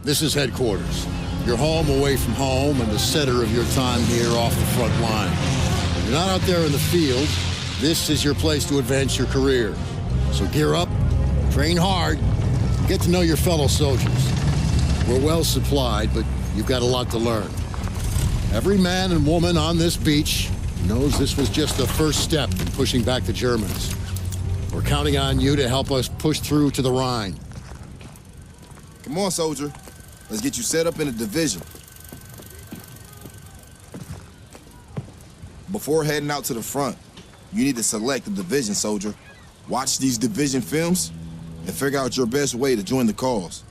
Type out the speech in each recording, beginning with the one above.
This is headquarters. Your home away from home and the center of your time here off the front line. You're not out there in the field. This is your place to advance your career. So gear up, train hard, get to know your fellow soldiers. We're well supplied, but you've got a lot to learn. Every man and woman on this beach knows this was just the first step in pushing back the Germans. We're counting on you to help us push through to the Rhine. Come on, soldier. Let's get you set up in a division. Before heading out to the front, you need to select a division, soldier. Watch these division films and figure out your best way to join the cause.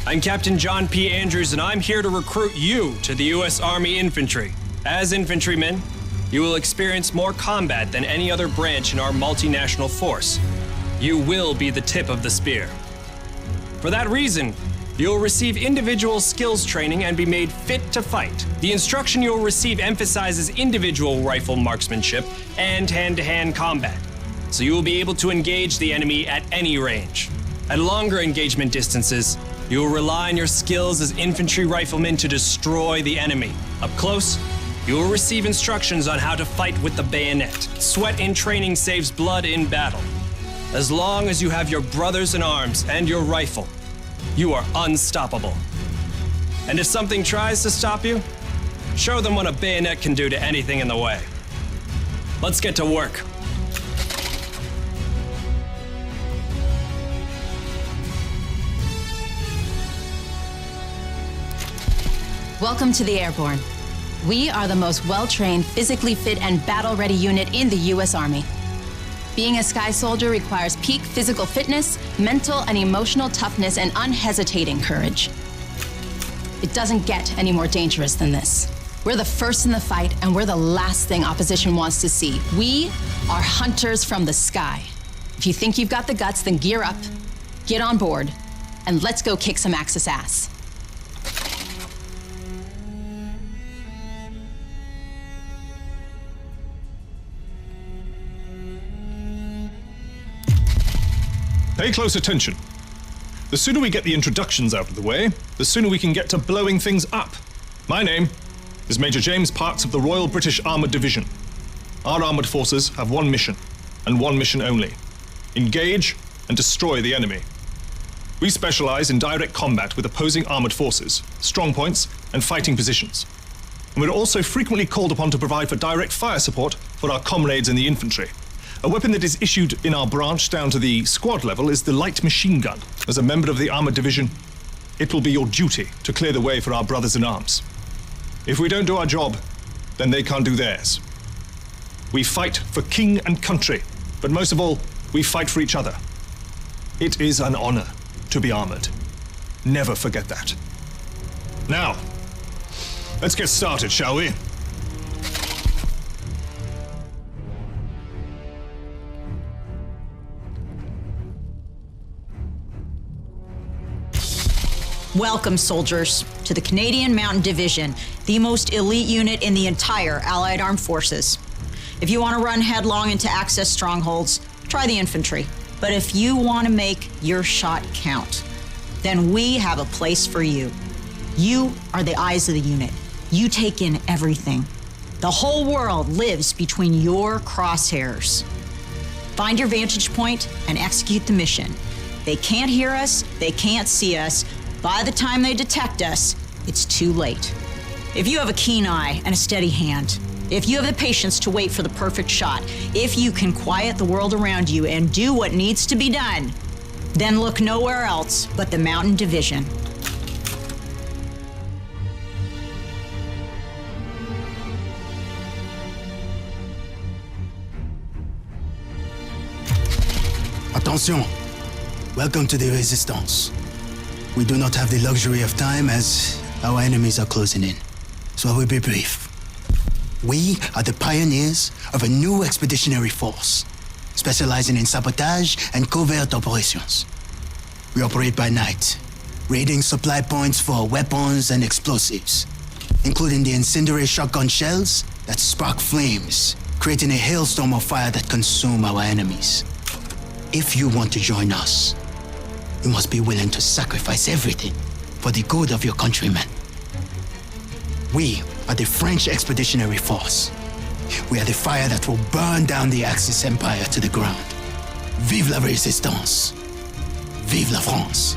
I'm Captain John P. Andrews, and I'm here to recruit you to the U.S. Army Infantry. As infantrymen, you will experience more combat than any other branch in our multinational force. You will be the tip of the spear. For that reason, you'll receive individual skills training and be made fit to fight. The instruction you'll receive emphasizes individual rifle marksmanship and hand-to-hand combat, so you will be able to engage the enemy at any range. At longer engagement distances, you will rely on your skills as infantry riflemen to destroy the enemy. Up close, you will receive instructions on how to fight with the bayonet. Sweat in training saves blood in battle. As long as you have your brothers in arms and your rifle, you are unstoppable. And if something tries to stop you, show them what a bayonet can do to anything in the way. Let's get to work. Welcome to the Airborne. We are the most well-trained, physically fit, and battle-ready unit in the U.S. Army. Being a Sky Soldier requires peak physical fitness, mental and emotional toughness, and unhesitating courage. It doesn't get any more dangerous than this. We're the first in the fight, and we're the last thing opposition wants to see. We are hunters from the sky. If you think you've got the guts, then gear up, get on board, and let's go kick some Axis ass. Pay close attention. The sooner we get the introductions out of the way, the sooner we can get to blowing things up. My name is Major James Parks of the Royal British Armoured Division. Our armoured forces have one mission, and one mission only: engage and destroy the enemy. We specialise in direct combat with opposing armoured forces, strong points, and fighting positions. And we're also frequently called upon to provide for direct fire support for our comrades in the infantry. A weapon that is issued in our branch down to the squad level is the light machine gun. As a member of the Armoured Division, it will be your duty to clear the way for our brothers in arms. If we don't do our job, then they can't do theirs. We fight for king and country, but most of all, we fight for each other. It is an honor to be armored. Never forget that. Now, let's get started, shall we? Welcome, soldiers, to the Canadian Mountain Division, the most elite unit in the entire Allied Armed Forces. If you want to run headlong into Axis strongholds, try the infantry. But if you want to make your shot count, then we have a place for you. You are the eyes of the unit. You take in everything. The whole world lives between your crosshairs. Find your vantage point and execute the mission. They can't hear us, they can't see us. By the time they detect us, it's too late. If you have a keen eye and a steady hand, if you have the patience to wait for the perfect shot, if you can quiet the world around you and do what needs to be done, then look nowhere else but the Mountain Division. Attention! Welcome to the Resistance. We do not have the luxury of time as our enemies are closing in, so I will be brief. We are the pioneers of a new expeditionary force, specializing in sabotage and covert operations. We operate by night, raiding supply points for weapons and explosives, including the incendiary shotgun shells that spark flames, creating a hailstorm of fire that consume our enemies. If you want to join us, you must be willing to sacrifice everything for the good of your countrymen. We are the French Expeditionary Force. We are the fire that will burn down the Axis Empire to the ground. Vive la Résistance! Vive la France!